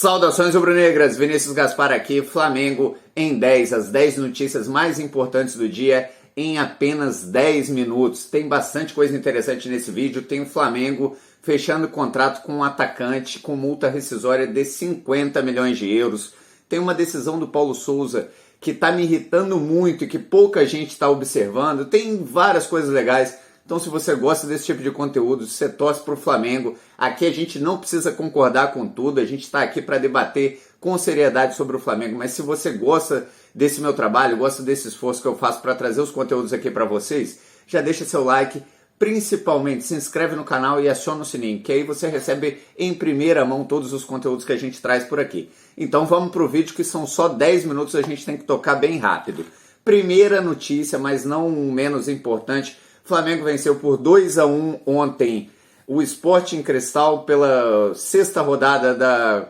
Saudações rubro-negras, Vinícius Gaspar aqui, Flamengo em 10, as 10 notícias mais importantes do dia em apenas 10 minutos. Tem bastante coisa interessante nesse vídeo, tem o Flamengo fechando contrato com um atacante com multa rescisória de 50 milhões de euros. Tem uma decisão do Paulo Souza que está me irritando muito e que pouca gente está observando. Tem várias coisas legais. Então, se você gosta desse tipo de conteúdo, se você torce para o Flamengo, aqui a gente não precisa concordar com tudo, a gente está aqui para debater com seriedade sobre o Flamengo, mas se você gosta desse meu trabalho, gosta desse esforço que eu faço para trazer os conteúdos aqui para vocês, já deixa seu like, principalmente se inscreve no canal e aciona o sininho, que aí você recebe em primeira mão todos os conteúdos que a gente traz por aqui. Então vamos para o vídeo, que são só 10 minutos, a gente tem que tocar bem rápido. Primeira notícia, mas não menos importante: Flamengo venceu por 2-1 ontem o Sporting Cristal pela sexta rodada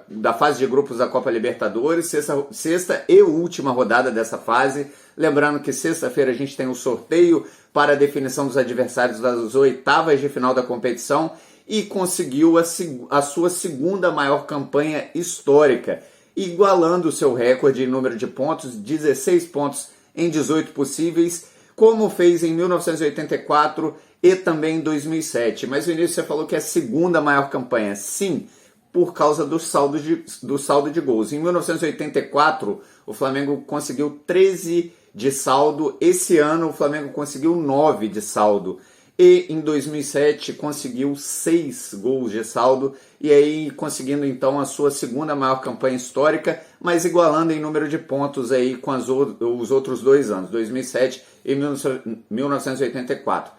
da fase de grupos da Copa Libertadores, sexta e última rodada dessa fase. Lembrando que sexta-feira a gente tem o sorteio para a definição dos adversários das oitavas de final da competição e conseguiu a sua segunda maior campanha histórica, igualando o seu recorde em número de pontos, 16 pontos em 18 possíveis, como fez em 1984 e também em 2007. Mas no início você falou que é a segunda maior campanha. Sim, por causa do saldo de gols. Em 1984, o Flamengo conseguiu 13 de saldo. Esse ano, o Flamengo conseguiu 9 de saldo. E em 2007, conseguiu 6 gols de saldo. E aí, conseguindo então a sua segunda maior campanha histórica, mas igualando em número de pontos aí com os outros dois anos, 2007 e 1984.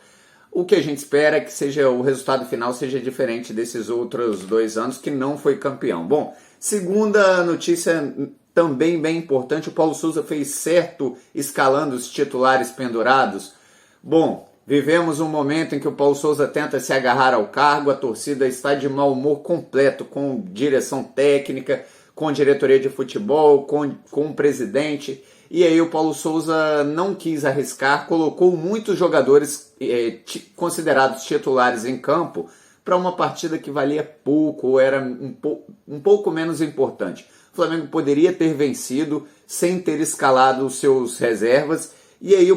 O que a gente espera é que o resultado final seja diferente desses outros dois anos que não foi campeão. Bom, segunda notícia também bem importante: o Paulo Souza fez certo escalando os titulares pendurados. Bom, vivemos um momento em que o Paulo Souza tenta se agarrar ao cargo, a torcida está de mau humor completo, com direção técnica, com diretoria de futebol, com o presidente. E aí o Paulo Souza não quis arriscar, colocou muitos jogadores considerados titulares em campo para uma partida que valia pouco, ou era um pouco menos importante. O Flamengo poderia ter vencido sem ter escalado os seus reservas, e aí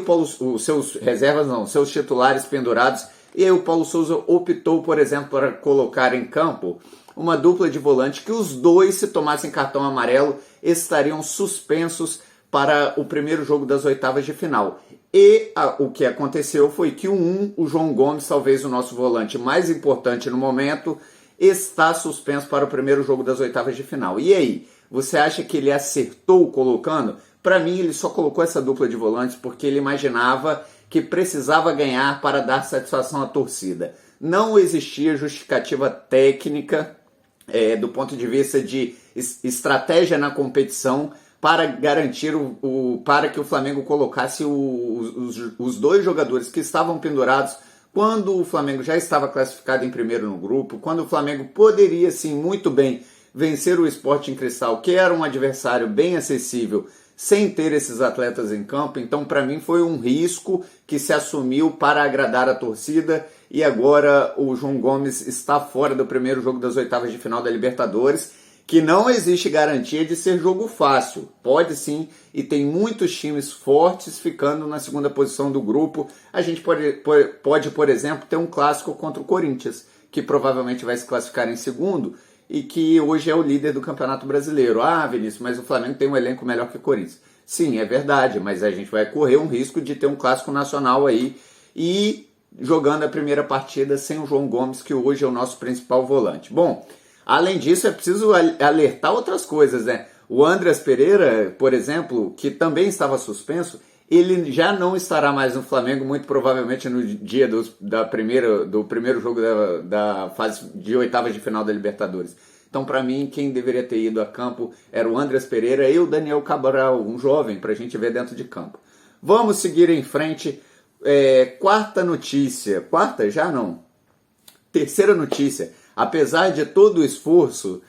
seus titulares pendurados, e aí o Paulo Souza optou, por exemplo, para colocar em campo uma dupla de volante que os dois, se tomassem cartão amarelo, estariam suspensos para o primeiro jogo das oitavas de final. E o que aconteceu foi que o João Gomes, talvez o nosso volante mais importante no momento, está suspenso para o primeiro jogo das oitavas de final. E aí, você acha que ele acertou colocando? Para mim, ele só colocou essa dupla de volantes porque ele imaginava que precisava ganhar para dar satisfação à torcida. Não existia justificativa técnica do ponto de vista de estratégia na competição para garantir para que o Flamengo colocasse os dois jogadores que estavam pendurados quando o Flamengo já estava classificado em primeiro no grupo, quando o Flamengo poderia sim muito bem vencer o Sporting Cristal, que era um adversário bem acessível, sem ter esses atletas em campo. Então, para mim, foi um risco que se assumiu para agradar a torcida, e agora o João Gomes está fora do primeiro jogo das oitavas de final da Libertadores, que não existe garantia de ser jogo fácil. Pode sim, e tem muitos times fortes ficando na segunda posição do grupo. A gente pode, por exemplo, ter um clássico contra o Corinthians, que provavelmente vai se classificar em segundo e que hoje é o líder do Campeonato Brasileiro. Ah, Vinícius, mas o Flamengo tem um elenco melhor que o Corinthians. Sim, é verdade, mas a gente vai correr um risco de ter um clássico nacional aí e jogando a primeira partida sem o João Gomes, que hoje é o nosso principal volante. Bom, além disso, é preciso alertar outras coisas, né? O Andreas Pereira, por exemplo, que também estava suspenso, ele já não estará mais no Flamengo, muito provavelmente no dia do primeiro jogo da fase de oitavas de final da Libertadores. Então, para mim, quem deveria ter ido a campo era o Andreas Pereira e o Daniel Cabral, um jovem, para a gente ver dentro de campo. Vamos seguir em frente. Quarta notícia. Quarta? Já não. Terceira notícia. Apesar de todo o esforço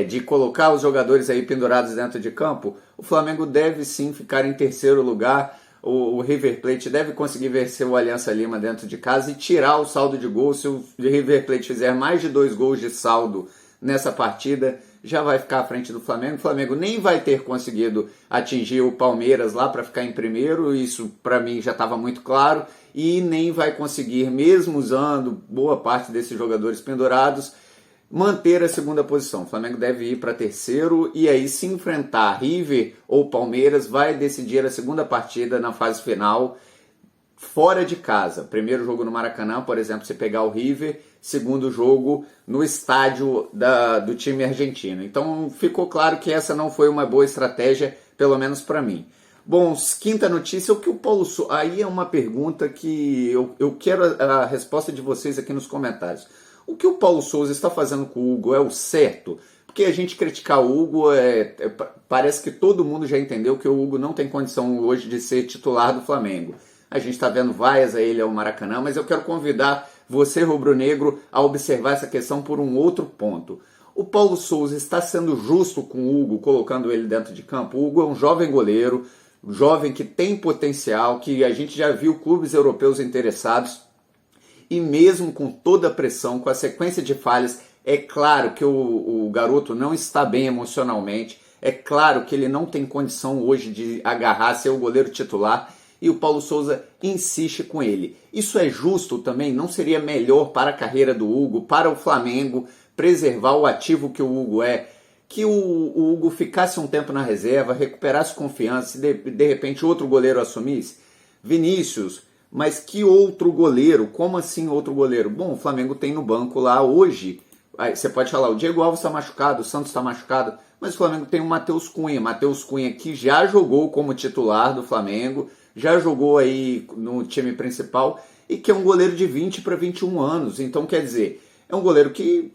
de colocar os jogadores aí pendurados dentro de campo, o Flamengo deve sim ficar em terceiro lugar. O River Plate deve conseguir vencer o Aliança Lima dentro de casa e tirar o saldo de gols. Se o River Plate fizer mais de 2 gols de saldo nessa partida, já vai ficar à frente do Flamengo. O Flamengo nem vai ter conseguido atingir o Palmeiras lá para ficar em primeiro, isso para mim já estava muito claro, e nem vai conseguir, mesmo usando boa parte desses jogadores pendurados, manter a segunda posição. O Flamengo deve ir para terceiro e aí, se enfrentar River ou Palmeiras, vai decidir a segunda partida na fase final fora de casa. Primeiro jogo no Maracanã, por exemplo, se pegar o River, segundo jogo no estádio do time argentino. Então ficou claro que essa não foi uma boa estratégia, pelo menos para mim. Bom, quinta notícia, o que o Paulo Souza... Aí é uma pergunta que eu quero a resposta de vocês aqui nos comentários. O que o Paulo Souza está fazendo com o Hugo é o certo? Porque a gente criticar o Hugo, parece que todo mundo já entendeu que o Hugo não tem condição hoje de ser titular do Flamengo. A gente está vendo vaias a ele ao Maracanã, mas eu quero convidar você, rubro-negro, a observar essa questão por um outro ponto. O Paulo Souza está sendo justo com o Hugo, colocando ele dentro de campo. O Hugo é um jovem goleiro, jovem que tem potencial, que a gente já viu clubes europeus interessados. E mesmo com toda a pressão, com a sequência de falhas, é claro que o garoto não está bem emocionalmente, é claro que ele não tem condição hoje de agarrar, ser o goleiro titular, e o Paulo Souza insiste com ele. Isso é justo também? Não seria melhor para a carreira do Hugo, para o Flamengo, preservar o ativo que o Hugo é, que o Hugo ficasse um tempo na reserva, recuperasse confiança e de repente outro goleiro assumisse? Vinícius... Mas que outro goleiro? Como assim outro goleiro? Bom, o Flamengo tem no banco lá hoje. Aí você pode falar, o Diego Alves está machucado, o Santos está machucado. Mas o Flamengo tem o Matheus Cunha. Matheus Cunha que já jogou como titular do Flamengo, já jogou aí no time principal e que é um goleiro de 20 para 21 anos. Então, quer dizer, é um goleiro que,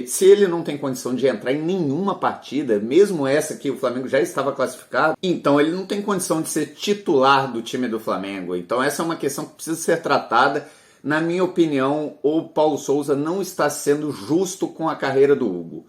se ele não tem condição de entrar em nenhuma partida, mesmo essa que o Flamengo já estava classificado, então ele não tem condição de ser titular do time do Flamengo. Então essa é uma questão que precisa ser tratada. Na minha opinião, o Paulo Souza não está sendo justo com a carreira do Hugo.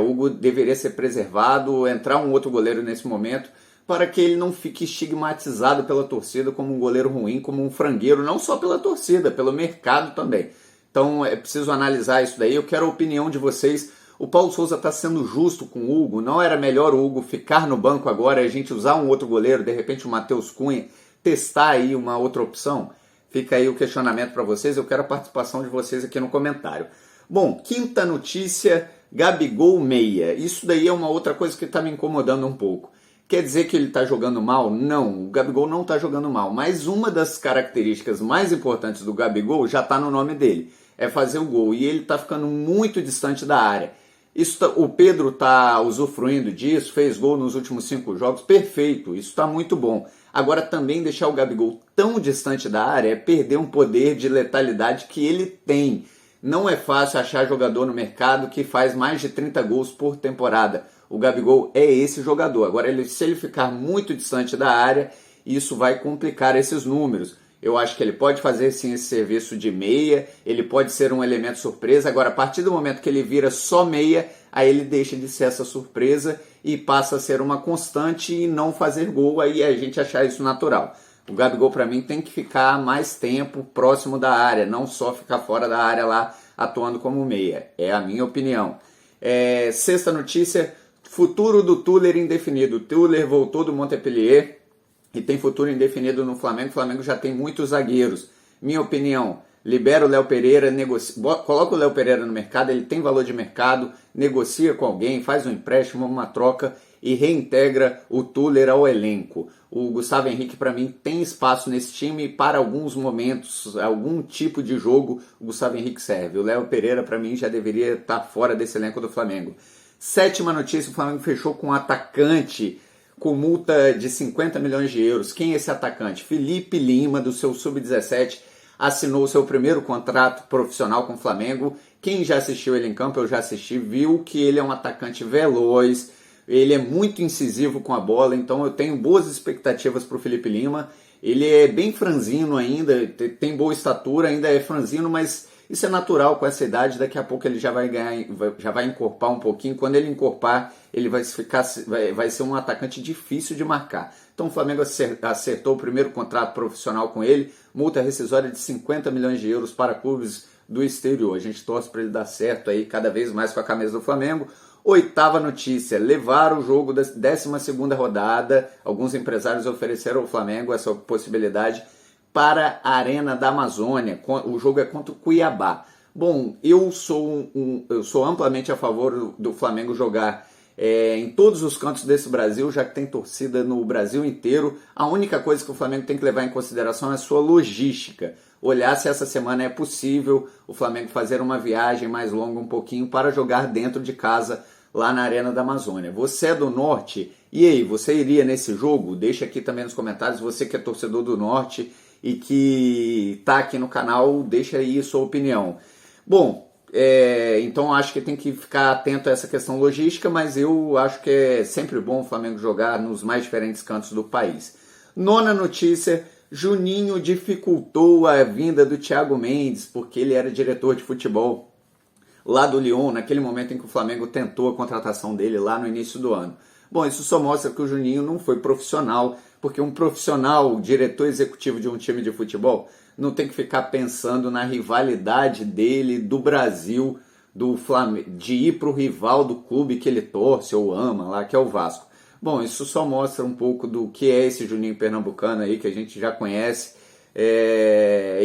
O Hugo deveria ser preservado, entrar um outro goleiro nesse momento, para que ele não fique estigmatizado pela torcida como um goleiro ruim, como um frangueiro, não só pela torcida, pelo mercado também. Então é preciso analisar isso daí. Eu quero a opinião de vocês. O Paulo Souza está sendo justo com o Hugo? Não era melhor o Hugo ficar no banco agora e a gente usar um outro goleiro, de repente o Matheus Cunha, testar aí uma outra opção? Fica aí o questionamento para vocês. Eu quero a participação de vocês aqui no comentário. Bom, quinta notícia, Gabigol meia. Isso daí é uma outra coisa que está me incomodando um pouco. Quer dizer que ele está jogando mal? Não, o Gabigol não está jogando mal. Mas uma das características mais importantes do Gabigol já está no nome dele. É fazer o gol, e ele está ficando muito distante da área. O Pedro está usufruindo disso, fez gol nos últimos 5 jogos, perfeito, isso está muito bom. Agora também deixar o Gabigol tão distante da área é perder um poder de letalidade que ele tem. Não é fácil achar jogador no mercado que faz mais de 30 gols por temporada. O Gabigol é esse jogador. Agora, se ele ficar muito distante da área, isso vai complicar esses números. Eu acho que ele pode fazer sim esse serviço de meia, ele pode ser um elemento surpresa. Agora, a partir do momento que ele vira só meia, aí ele deixa de ser essa surpresa e passa a ser uma constante e não fazer gol, aí a gente achar isso natural. O Gabigol, para mim, tem que ficar mais tempo próximo da área, não só ficar fora da área lá atuando como meia. É a minha opinião. Sexta notícia, futuro do Thüller indefinido. O Thüller voltou do Montpellier e tem futuro indefinido no Flamengo. O Flamengo já tem muitos zagueiros. Minha opinião, libera o Léo Pereira, coloca o Léo Pereira no mercado, ele tem valor de mercado, negocia com alguém, faz um empréstimo, uma troca e reintegra o Thüller ao elenco. O Gustavo Henrique, para mim, tem espaço nesse time e para alguns momentos, algum tipo de jogo, o Gustavo Henrique serve. O Léo Pereira, para mim, já deveria estar fora desse elenco do Flamengo. Sétima notícia, o Flamengo fechou com um atacante com multa de 50 milhões de euros. Quem é esse atacante? Felipe Lima, do seu Sub-17, assinou o seu primeiro contrato profissional com o Flamengo. Quem já assistiu ele em campo, eu já assisti, viu que ele é um atacante veloz, ele é muito incisivo com a bola, então eu tenho boas expectativas para o Felipe Lima. Ele é bem franzino ainda, tem boa estatura, ainda é franzino, mas isso é natural com essa idade. Daqui a pouco ele já vai ganhar, já vai encorpar um pouquinho. Quando ele encorpar, ele vai ser um atacante difícil de marcar. Então o Flamengo acertou o primeiro contrato profissional com ele, multa rescisória de 50 milhões de euros para clubes do exterior. A gente torce para ele dar certo aí cada vez mais com a camisa do Flamengo. Oitava notícia, levar o jogo da 12ª rodada, alguns empresários ofereceram ao Flamengo essa possibilidade para a Arena da Amazônia, o jogo é contra o Cuiabá. Bom, eu sou amplamente a favor do Flamengo jogar em todos os cantos desse Brasil, já que tem torcida no Brasil inteiro. A única coisa que o Flamengo tem que levar em consideração é a sua logística. Olhar se essa semana é possível o Flamengo fazer uma viagem mais longa um pouquinho para jogar dentro de casa lá na Arena da Amazônia. Você é do Norte, e aí, você iria nesse jogo? Deixa aqui também nos comentários, você que é torcedor do Norte e que está aqui no canal, deixa aí a sua opinião. Bom, então acho que tem que ficar atento a essa questão logística, mas eu acho que é sempre bom o Flamengo jogar nos mais diferentes cantos do país. Nona notícia, Juninho dificultou a vinda do Thiago Mendes, porque ele era diretor de futebol lá do Lyon, naquele momento em que o Flamengo tentou a contratação dele lá no início do ano. Bom, isso só mostra que o Juninho não foi profissional, porque um profissional, diretor executivo de um time de futebol, não tem que ficar pensando na rivalidade dele do Brasil, do Flamengo, de ir para o rival do clube que ele torce ou ama lá, que é o Vasco. Bom, isso só mostra um pouco do que é esse Juninho pernambucano aí, que a gente já conhece,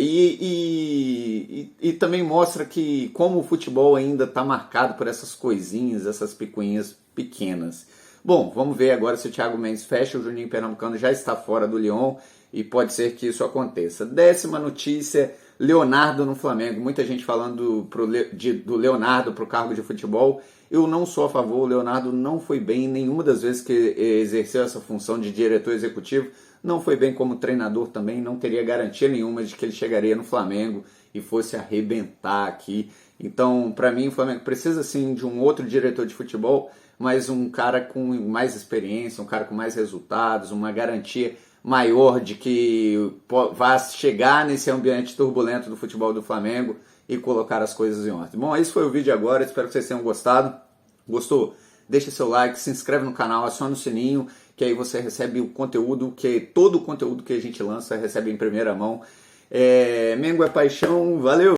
e também mostra que como o futebol ainda está marcado por essas coisinhas, essas picuinhas pequenas. Bom, vamos ver agora se o Thiago Mendes fecha, o Juninho pernambucano já está fora do Lyon e pode ser que isso aconteça. 10ª notícia, Leonardo no Flamengo. Muita gente falando do Leonardo para o cargo de futebol. Eu não sou a favor, o Leonardo não foi bem nenhuma das vezes que exerceu essa função de diretor executivo. Não foi bem como treinador também, não teria garantia nenhuma de que ele chegaria no Flamengo e fosse arrebentar aqui. Então, para mim, o Flamengo precisa sim de um outro diretor de futebol, mas um cara com mais experiência, um cara com mais resultados, uma garantia maior de que vá chegar nesse ambiente turbulento do futebol do Flamengo e colocar as coisas em ordem. Bom, esse foi o vídeo agora, espero que vocês tenham gostado. Gostou? Deixa seu like, se inscreve no canal, aciona o sininho, que aí você recebe o conteúdo, todo o conteúdo que a gente lança recebe em primeira mão. Mengo é paixão, valeu!